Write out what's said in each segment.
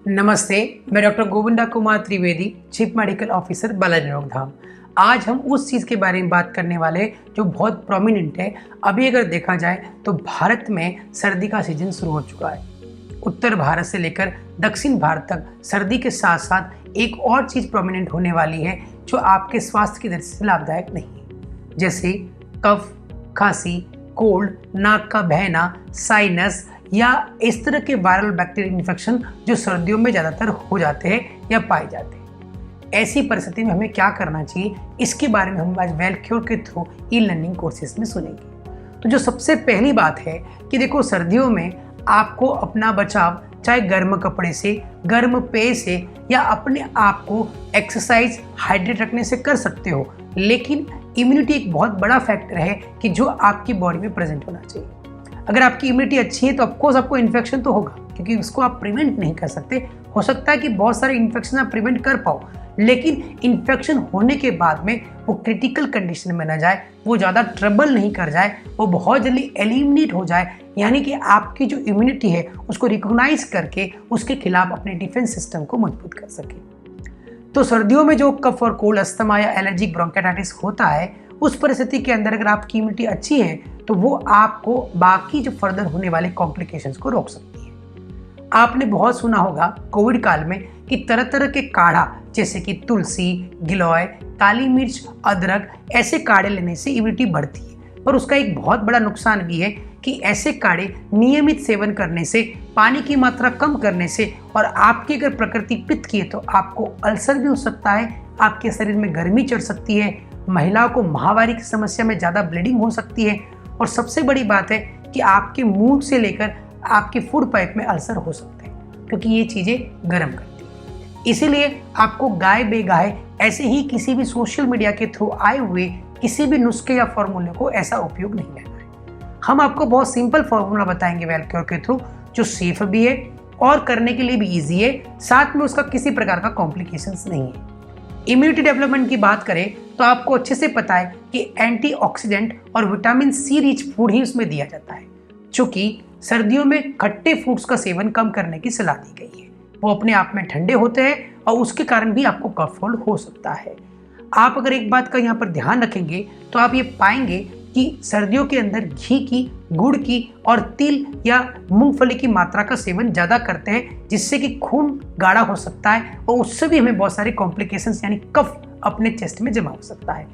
नमस्ते, मैं doctor Govinda Kumar Trivedi, chief medical officer Balaji रोकधाम। आज हम उस चीज़ के बारे में बात करने वाले हैं जो बहुत प्रोमिनेंट है। अभी अगर देखा जाए तो भारत में सर्दी का सीजन शुरू हो चुका है। उत्तर भारत से लेकर दक्षिण भारत तक सर्दी के साथ साथ एक और चीज़ प्रोमिनेंट होने वाली है जो आपके स्वास्थ्य की दृष्टि से लाभदायक नहीं है, जैसे कफ, खांसी, कोल्ड, नाक का बहना, साइनस या इस तरह के वायरल बैक्टीरियल इन्फेक्शन जो सर्दियों में ज़्यादातर हो जाते हैं या पाए जाते हैं। ऐसी परिस्थिति में हमें क्या करना चाहिए, इसके बारे में हम आज वेलक्योर के थ्रू ई लर्निंग कोर्सेज में सुनेंगे। तो जो सबसे पहली बात है कि देखो, सर्दियों में आपको अपना बचाव चाहे गर्म कपड़े से, गर्म पेय से या अपने आप को एक्सरसाइज, हाइड्रेट रखने से कर सकते हो, लेकिन इम्यूनिटी एक बहुत बड़ा फैक्टर है कि जो आपकी बॉडी में प्रेजेंट होना चाहिए। अगर आपकी इम्यूनिटी अच्छी है तो ऑफकोर्स आपको इन्फेक्शन तो होगा, क्योंकि उसको आप प्रिवेंट नहीं कर सकते। हो सकता है कि बहुत सारे इन्फेक्शन आप प्रिवेंट कर पाओ, लेकिन इन्फेक्शन होने के बाद में वो क्रिटिकल कंडीशन में ना जाए, वो ज़्यादा ट्रबल नहीं कर जाए, वो बहुत जल्दी एलिमिनेट हो जाए, यानी कि आपकी जो इम्यूनिटी है उसको रिकॉग्नाइज करके उसके खिलाफ अपने डिफेंस सिस्टम को मजबूत कर सके। तो सर्दियों में जो कफ और कोल्ड, अस्थमा या एलर्जिक ब्रोंकाइटिस होता है, उस परिस्थिति के अंदर अगर आपकी इम्यूनिटी अच्छी है तो वो आपको बाकी जो फर्दर होने वाले कॉम्प्लिकेशंस को रोक सकती है। आपने बहुत सुना होगा कोविड काल में कि तरह तरह के काढ़ा, जैसे कि तुलसी, गिलोय, काली मिर्च, अदरक, ऐसे काढ़े लेने से इम्यूनिटी बढ़ती है। पर उसका एक बहुत बड़ा नुकसान भी है कि ऐसे काढ़े नियमित सेवन करने से, पानी की मात्रा कम करने से और आपकी अगर प्रकृति पित्त की है तो आपको अल्सर भी हो सकता है, आपके शरीर में गर्मी चढ़ सकती है, महिलाओं को माहवारी की समस्या में ज़्यादा ब्लीडिंग हो सकती है, और सबसे बड़ी बात है कि आपके मुंह से लेकर आपके फूड पाइप में अल्सर हो सकते हैं, क्योंकि ये चीज़ें गर्म करती हैं। इसीलिए आपको गाय बेगाय ऐसे ही किसी भी सोशल मीडिया के थ्रू आए हुए किसी भी नुस्खे या फॉर्मूले को ऐसा उपयोग नहीं लेना है। हम आपको बहुत सिंपल फॉर्मूला बताएंगे वेलक्योर के थ्रू, जो सेफ भी है और करने के लिए भी ईजी है, साथ में उसका किसी प्रकार का कॉम्प्लिकेशंस नहीं है। इम्यूनिटी डेवलपमेंट की बात करें तो आपको अच्छे से पता है कि एंटीऑक्सीडेंट और विटामिन सी रिच फूड ही उसमें दिया जाता है। चूंकि सर्दियों में खट्टे फूड्स का सेवन कम करने की सलाह दी गई है, वो अपने आप में ठंडे होते हैं और उसके कारण भी आपको कफ कोल्ड हो सकता है। आप अगर एक बात का यहाँ पर ध्यान रखेंगे तो आप ये पाएंगे कि सर्दियों के अंदर घी की, गुड़ की और तिल या मूंगफली की मात्रा का सेवन ज़्यादा करते हैं, जिससे कि खून गाढ़ा हो सकता है और उससे भी हमें बहुत सारे कॉम्प्लिकेशंस यानी कफ अपने चेस्ट में जमा हो सकता है।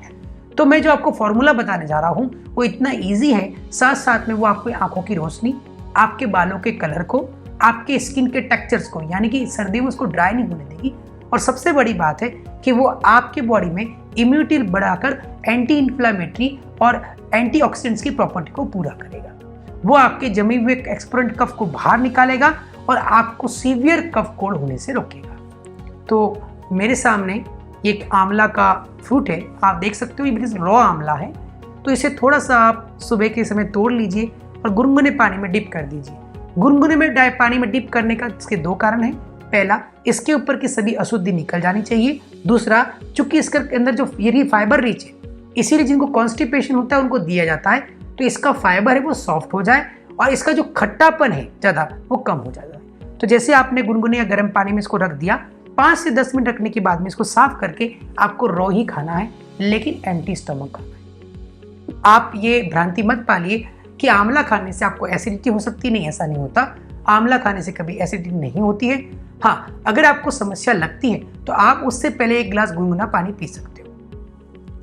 तो मैं जो आपको फॉर्मूला बताने जा रहा हूँ वो इतना ईजी है, साथ साथ में वो आपकी आंखों की रोशनी, आपके बालों के कलर को, आपके स्किन के टेक्सचर्स को, यानी कि सर्दियों में उसको ड्राई नहीं होने देगी, और सबसे बड़ी बात है कि वो आपके बॉडी में इम्यूनिटी बढ़ाकर एंटी इन्फ्लेमेटरी और एंटीऑक्सीडेंट्स की प्रॉपर्टी को पूरा करेगा। वो आपके जमे हुए एक्सपोरेंट कफ को बाहर निकालेगा और आपको सीवियर कफ कोल्ड होने से रोकेगा। तो मेरे सामने एक आंवला का फ्रूट है, आप देख सकते हो, ये बिल्कुल रॉ आंवला है। तो इसे थोड़ा सा आप सुबह के समय तोड़ लीजिए और गुनगुने पानी में डिप कर दीजिए। गुनगुने में पानी में डिप करने का इसके दो कारण हैं। पहला, इसके ऊपर की सभी अशुद्धि निकल जानी चाहिए। दूसरा, चूंकि इसके अंदर जो ये फाइबर रिच है, इसीलिए जिनको कॉन्स्टिपेशन होता है उनको दिया जाता है, तो इसका फाइबर है वो सॉफ्ट हो जाए और इसका जो खट्टापन है ज़्यादा वो कम हो जाएगा। तो जैसे आपने गुनगुने या गर्म पानी में इसको रख दिया, 5 से 10 मिनट रखने के बाद में इसको साफ करके आपको रॉ ही खाना है, लेकिन एंटी स्टमक खाना है। आप ये भ्रांति मत पालिए कि आंवला खाने से आपको एसिडिटी हो सकती है, नहीं, ऐसा नहीं होता। आंवला खाने से कभी एसिडिटी नहीं होती है। हाँ, अगर आपको समस्या लगती है तो आप उससे पहले 1 गिलास गुनगुना पानी पी सकते हो।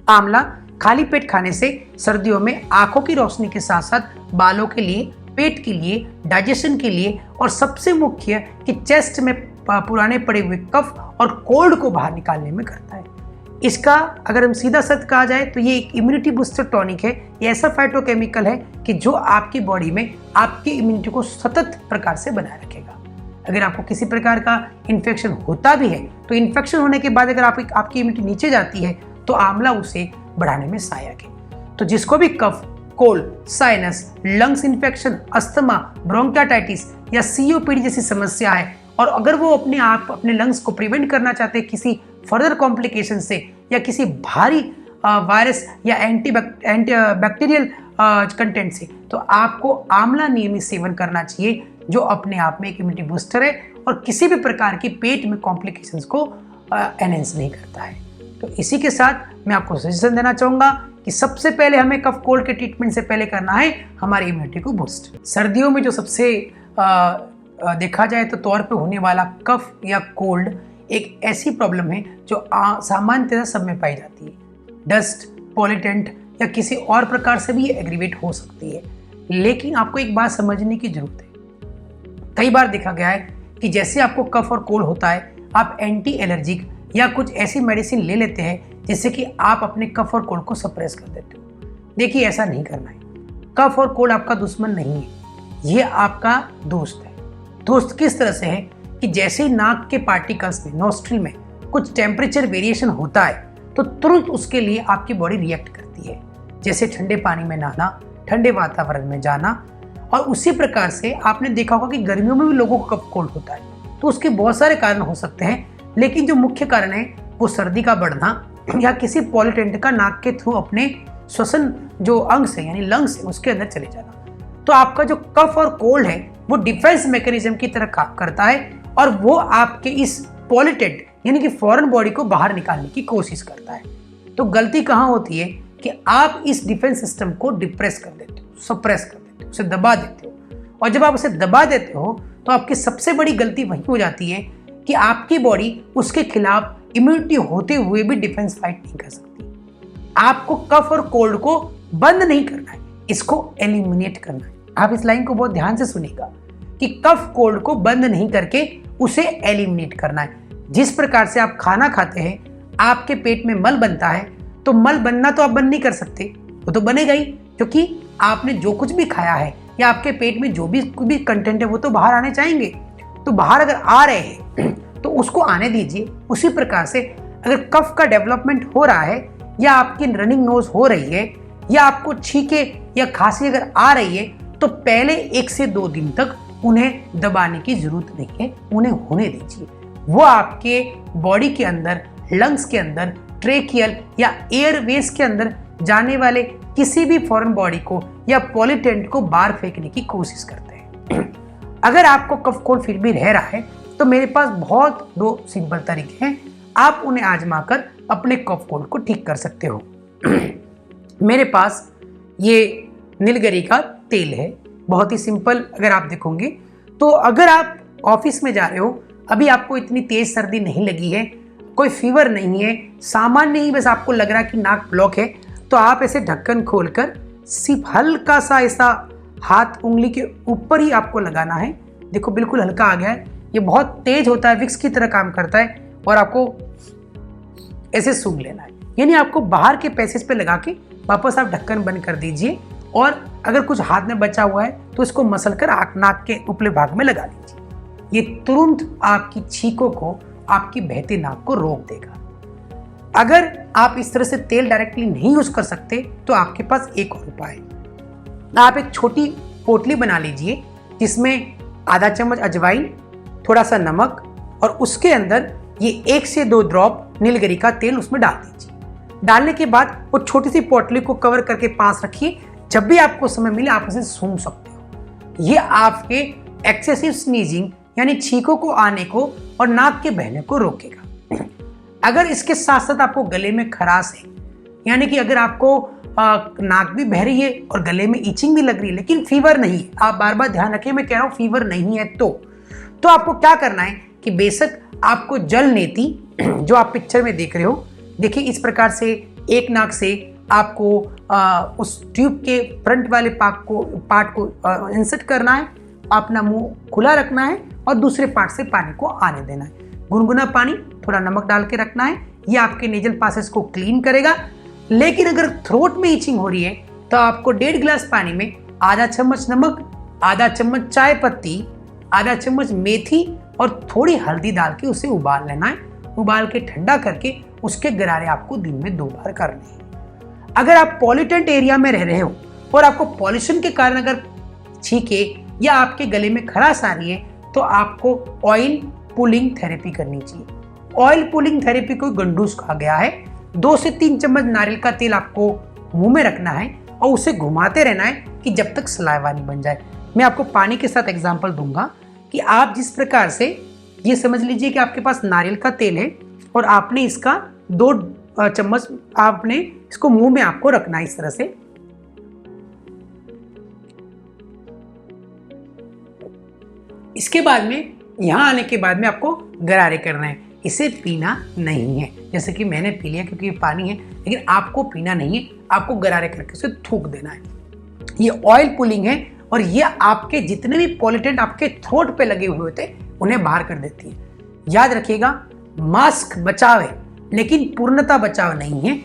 आंवला खाली पेट खाने से सर्दियों में आंखों की रोशनी के साथ साथ बालों के लिए, पेट के लिए, डाइजेशन के लिए और सबसे मुख्य कि चेस्ट में पुराने पड़े हुए कफ और कोल्ड को बाहर निकालने में करता है। इसका अगर हम सीधा सत्य कहा जाए तो ये एक इम्यूनिटी बूस्टर टॉनिक है। ये ऐसा फाइटोकेमिकल है कि जो आपकी बॉडी में आपकी इम्यूनिटी को सतत प्रकार से बनाए रखेगा। अगर आपको किसी प्रकार का इन्फेक्शन होता भी है तो इन्फेक्शन होने के बाद अगर आपकी इम्यूनिटी नीचे जाती है तो आंवला उसे बढ़ाने में सहायक है। तो जिसको भी cough, cold, sinus, lungs infection, asthma, bronchitis या सीओपीडी जैसी समस्या है और अगर वो अपने लंग्स को प्रिवेंट करना चाहते हैं किसी फर्दर कॉम्प्लिकेशन से या किसी भारी वायरस या एंटी बैक्टीरियल कंटेंट से, तो आपको आंवला नियमित सेवन करना चाहिए, जो अपने आप में एक इम्यूनिटी बूस्टर है और किसी भी प्रकार की पेट में कॉम्प्लिकेशंस को एनहेंस नहीं करता है। तो इसी के साथ मैं आपको सजेशन देना चाहूँगा कि सबसे पहले हमें कफ कोल्ड के ट्रीटमेंट से पहले करना है हमारी इम्यूनिटी को बूस्ट। सर्दियों में जो सबसे देखा जाए तो तौर पे होने वाला कफ या कोल्ड एक ऐसी प्रॉब्लम है जो सामान्यतः सब में पाई जाती है। डस्ट, पॉल्यूटेंट या किसी और प्रकार से भी ये एग्रीवेट हो सकती है। लेकिन आपको एक बात समझने की जरूरत है, कई बार देखा गया है कि जैसे आपको कफ और कोल्ड होता है, आप एंटी एलर्जिक या कुछ ऐसी मेडिसिन ले लेते हैं जिससे कि आप अपने कफ और कोल्ड को सप्रेस कर देते हो। देखिए, ऐसा नहीं करना है। कफ और कोल्ड आपका दुश्मन नहीं है, ये आपका दोस्त है। दोस्त किस तरह से है कि जैसे ही नाक के पार्टिकल्स में, नॉस्ट्रिल में कुछ टेम्परेचर वेरिएशन होता है तो तुरंत उसके लिए आपकी बॉडी रिएक्ट करती है। जैसे ठंडे पानी में नहाना, ठंडे वातावरण में जाना। और उसी प्रकार से आपने देखा होगा कि गर्मियों में भी लोगों को कफ कोल्ड होता है। तो उसके बहुत सारे कारण हो सकते हैं, लेकिन जो मुख्य कारण है वो सर्दी का बढ़ना या किसी पॉल्यूटेंट का नाक के थ्रू अपने श्वसन जो अंग से यानी लंग्स है उसके अंदर चले जाना। तो आपका जो कफ और कोल्ड है वो डिफेंस मैकेनिज्म की तरह काम करता है और वो आपके इस पॉल्यूटेंट यानी कि फॉरेन बॉडी को बाहर निकालने की कोशिश करता है। तो गलती कहाँ होती है कि आप इस डिफेंस सिस्टम को डिप्रेस कर देते हो, सप्रेस कर देते हो, उसे दबा देते हो। और जब आप उसे दबा देते हो तो आपकी सबसे बड़ी गलती वही हो जाती है कि आपकी बॉडी उसके खिलाफ इम्यूनिटी होते हुए भी डिफेंस फाइट नहीं कर सकती। आपको कफ और कोल्ड को बंद नहीं करना है, इसको एलिमिनेट करना है। आप इस लाइन को बहुत ध्यान से सुनिएगा कि कफ कोल्ड को बंद नहीं करके उसे एलिमिनेट करना है। जिस प्रकार से आप खाना खाते हैं, आपके पेट में मल बनता है, तो मल बनना तो आप बंद नहीं कर सकते, वो तो बनेगा ही, क्योंकि आपने जो कुछ भी खाया है या आपके पेट में जो भी कंटेंट है वो तो बाहर आने चाहेंगे। तो बाहर अगर आ रहे हैं तो उसको आने दीजिए। उसी प्रकार से अगर कफ का डेवलपमेंट हो रहा है या आपकी रनिंग नोज हो रही है या आपको छींके या खांसी अगर आ रही है, तो पहले 1 से 2 दिन तक उन्हें दबाने की जरूरत नहीं है, उन्हें होने दीजिए। वो आपके बॉडी के अंदर, लंग्स के अंदर, ट्रेकियल या एयरवेज के अंदर जाने वाले किसी भी फॉरेन बॉडी को या पॉल्यूटेंट को बाहर फेंकने की कोशिश करते हैं। अगर आपको कफ कोल्ड फिर भी रह रहा है तो मेरे पास बहुत 2 सिंपल तरीके हैं, आप उन्हें आजमाकर अपने कफ कोल्ड को ठीक कर सकते हो। मेरे पास ये नीलगिरी का तेल है, बहुत ही सिंपल। अगर आप देखोगे तो अगर आप ऑफिस में जा रहे हो, अभी आपको इतनी तेज सर्दी नहीं लगी है, कोई फीवर नहीं है, सामान्य ही बस आपको लग रहा है कि नाक ब्लॉक है, तो आप ऐसे ढक्कन खोलकर सिर्फ हल्का सा ऐसा हाथ उंगली के ऊपर ही आपको लगाना है। देखो बिल्कुल हल्का आ गया है, ये बहुत तेज होता है, विक्स की तरह काम करता है। और आपको ऐसे सूंघ लेना है, यानी आपको बाहर के पैसेज पे लगा के वापस आप ढक्कन बंद कर दीजिए। और अगर कुछ हाथ में बचा हुआ है तो इसको मसल कर नाक के उपले भाग में लगा लीजिए। ये तुरंत आपकी छींकों को, आपकी बहती नाक को रोक देगा। अगर आप इस तरह से तेल डायरेक्टली नहीं यूज कर सकते तो आपके पास एक और उपाय है। आप एक छोटी पोटली बना लीजिए जिसमें आधा चम्मच अजवाइन, थोड़ा सा नमक और उसके अंदर ये 1 से 2 ड्रॉप नीलगिरी का तेल उसमें डाल दीजिए। डालने के बाद वो छोटी सी पोटली को कवर करके पास रखिए। जब भी आपको समय मिले आप उसे सूंघ सकते हो। ये आपके एक्सेसिव स्नीजिंग यानी छींकों को आने को और नाक के बहने को रोकेगा। अगर इसके साथ साथ आपको गले में खराश है, यानी कि अगर आपको नाक भी बह रही है और गले में इचिंग भी लग रही है लेकिन फीवर नहीं है, आप बार बार ध्यान रखें, मैं कह रहा हूँ फीवर नहीं है, तो आपको क्या करना है कि बेशक आपको जल नेति जो आप पिक्चर में देख रहे हो, देखिए इस प्रकार से एक नाक से आपको उस ट्यूब के फ्रंट वाले पार्ट को इंसर्ट करना है, अपना मुंह खुला रखना है और दूसरे पार्ट से पानी को आने देना है। गुनगुना पानी, थोड़ा नमक डाल के रखना है, ये आपके नेजल पासेस को क्लीन करेगा। लेकिन अगर थ्रोट में इचिंग हो रही है तो आपको 1.5 गिलास पानी में आधा चम्मच नमक, आधा चम्मच चाय पत्ती, आधा चम्मच मेथी और थोड़ी हल्दी डाल के उसे उबाल लेना है। उबाल के ठंडा करके उसके गरारे आपको दिन में 2 बार करने हैं। अगर आप पॉल्यूटेंट एरिया में रह रहे हो और आपको पॉल्यूशन के कारण अगर छींके या आपके गले में खराश आ रही है तो आपको ऑयल पुलिंग थेरेपी करनी चाहिए। ऑयल पुलिंग थेरेपी को गंडूस कहा गया है। 2 से 3 चम्मच नारियल का तेल आपको मुंह में रखना है और उसे घुमाते रहना है कि जब तक सलाइवा नहीं बन जाए। मैं आपको पानी के साथ एग्जांपल दूंगा कि आप जिस प्रकार से ये समझ लीजिए कि आपके पास नारियल का तेल है और आपने इसका 2 चम्मच आपने इसको मुंह में आपको रखना है इस तरह से। इसके बाद में यहाँ आने के बाद में आपको गरारे करना है। इसे पीना नहीं है, जैसे कि मैंने पी लिया क्योंकि ये पानी है, लेकिन आपको पीना नहीं है, आपको गरारे करके उसे थूक देना है। ये ऑयल पुलिंग है और ये आपके जितने भी पॉल्यूटेंट आपके थ्रोट पे लगे हुए होते हैं उन्हें बाहर कर देती है। याद रखिएगा, मास्क बचाव है लेकिन पूर्णतः बचाव नहीं है।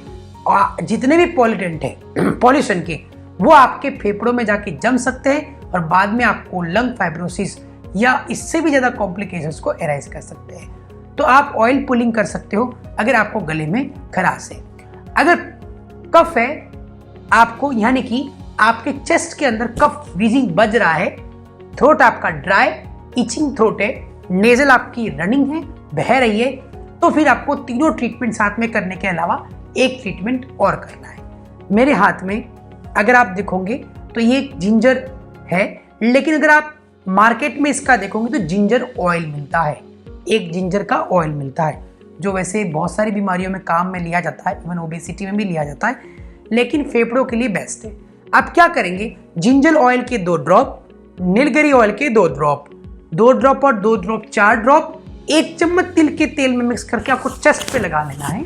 और जितने भी पॉल्यूटेंट है पॉल्यूशन के, वो आपके फेफड़ों में जाके जम सकते हैं और बाद में आपको लंग फाइब्रोसिस या इससे भी ज़्यादा कॉम्प्लिकेशंस को एराइज कर सकते हैं। तो आप ऑयल पुलिंग कर सकते हो अगर आपको गले में खराश है। अगर कफ है आपको, यानी कि आपके चेस्ट के अंदर कफ व्हीजिंग बज रहा है, थ्रोट आपका ड्राई इचिंग थ्रोट है, नेजल आपकी रनिंग है, बह रही है, तो फिर आपको तीनों ट्रीटमेंट साथ में करने के अलावा एक ट्रीटमेंट और करना है। मेरे हाथ में अगर आप देखोगे तो ये जिंजर है, लेकिन अगर आप मार्केट में इसका देखोगे तो जिंजर ऑयल मिलता है, एक जिंजर का ऑयल मिलता है, जो वैसे बहुत सारी बीमारियों में काम में लिया जाता है, इवन ओबेसिटी में भी लिया जाता है, लेकिन फेफड़ों के लिए बेस्ट है। आप क्या करेंगे, जिंजर ऑयल के 2 ड्रॉप, नीलगिरी ऑयल के 2 ड्रॉप, 2 ड्रॉप और 2 ड्रॉप 4 ड्रॉप 1 चम्मच तिल के तेल में मिक्स करके आपको चेस्ट पे लगा लेना है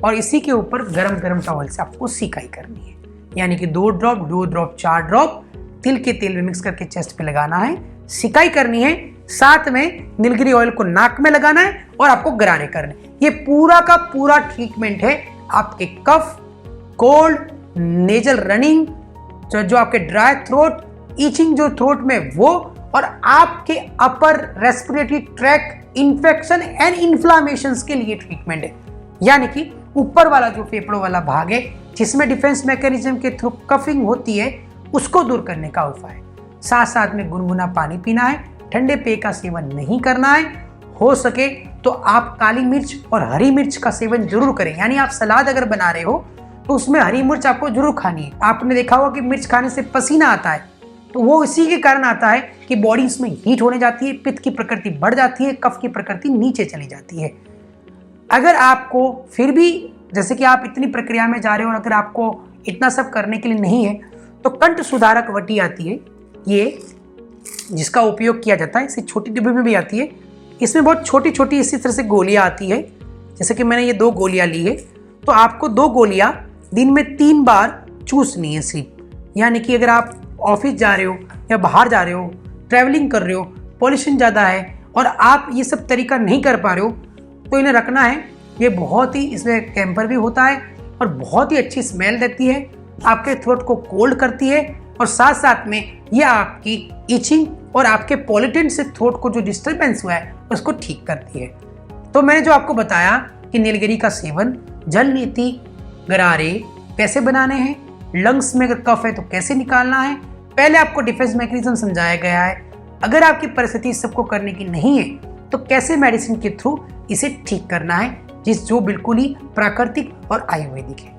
और इसी के ऊपर गरम गरम टॉवल से आपको सिकाई करनी है। यानी कि 2 ड्रॉप 4 ड्रॉप तिल के तेल में मिक्स करके चेस्ट पे लगाना है, सिकाई करनी है, साथ में नीलगिरी ऑयल को नाक में लगाना है और आपको गरारे करने। ये पूरा का पूरा ट्रीटमेंट है आपके कफ, कोल्ड, नेजल रनिंग, जो आपके ड्राई थ्रोट, ईचिंग जो थ्रोट में वो, और आपके upper respiratory tract infection and inflammations के लिए ट्रीटमेंट है। यानी कि ऊपर वाला जो फेफड़ों वाला भाग है जिसमें डिफेंस मैकेनिज्म के थ्रू कफिंग होती है, उसको दूर करने का उपाय। साथ साथ में गुनगुना पानी पीना है, ठंडे पेय का सेवन नहीं करना है। हो सके तो आप काली मिर्च और हरी मिर्च का सेवन जरूर करें। यानी आप सलाद अगर बना रहे हो तो उसमें हरी मिर्च आपको जरूर खानी है। आपने देखा होगा कि मिर्च खाने से पसीना आता है, तो वो इसी के कारण आता है कि बॉडी इसमें हीट होने जाती है, पित्त की प्रकृति बढ़ जाती है, कफ की प्रकृति नीचे चली जाती है। अगर आपको फिर भी, जैसे कि आप इतनी प्रक्रिया में जा रहे हो और अगर आपको इतना सब करने के लिए नहीं है, तो कंठ सुधारक वटी आती है, ये जिसका उपयोग किया जाता है, इसे छोटी डिब्बे में भी आती है। इसमें बहुत छोटी छोटी इसी तरह से गोलियां आती है, जैसे कि मैंने ये 2 गोलियां ली है। तो आपको 2 गोलियां दिन में 3 बार चूसनी है सिर्फ। यानी कि अगर आप ऑफिस जा रहे हो या बाहर जा रहे हो, ट्रैवलिंग कर रहे हो, पॉल्यूशन ज़्यादा है और आप ये सब तरीका नहीं कर पा रहे हो, तो इन्हें रखना है। ये बहुत ही, इसमें कैंपर भी होता है और बहुत ही अच्छी स्मेल देती है, आपके थ्रोट को कोल्ड करती है और साथ साथ में ये आपकी इचिंग और आपके पॉल्यूटेंट से थ्रोट को जो डिस्टर्बेंस हुआ है उसको ठीक करती है। तो मैंने जो आपको बताया कि नीलगिरी का सेवन, जल नीति, गरारे कैसे बनाने हैं, लंग्स में अगर कफ है तो कैसे निकालना है, पहले आपको डिफेंस मैकेनिज्म समझाया गया है। अगर आपकी परिस्थिति सबको करने की नहीं है तो कैसे मेडिसिन के थ्रू इसे ठीक करना है, जो बिल्कुल ही प्राकृतिक और आयुर्वेदिक है।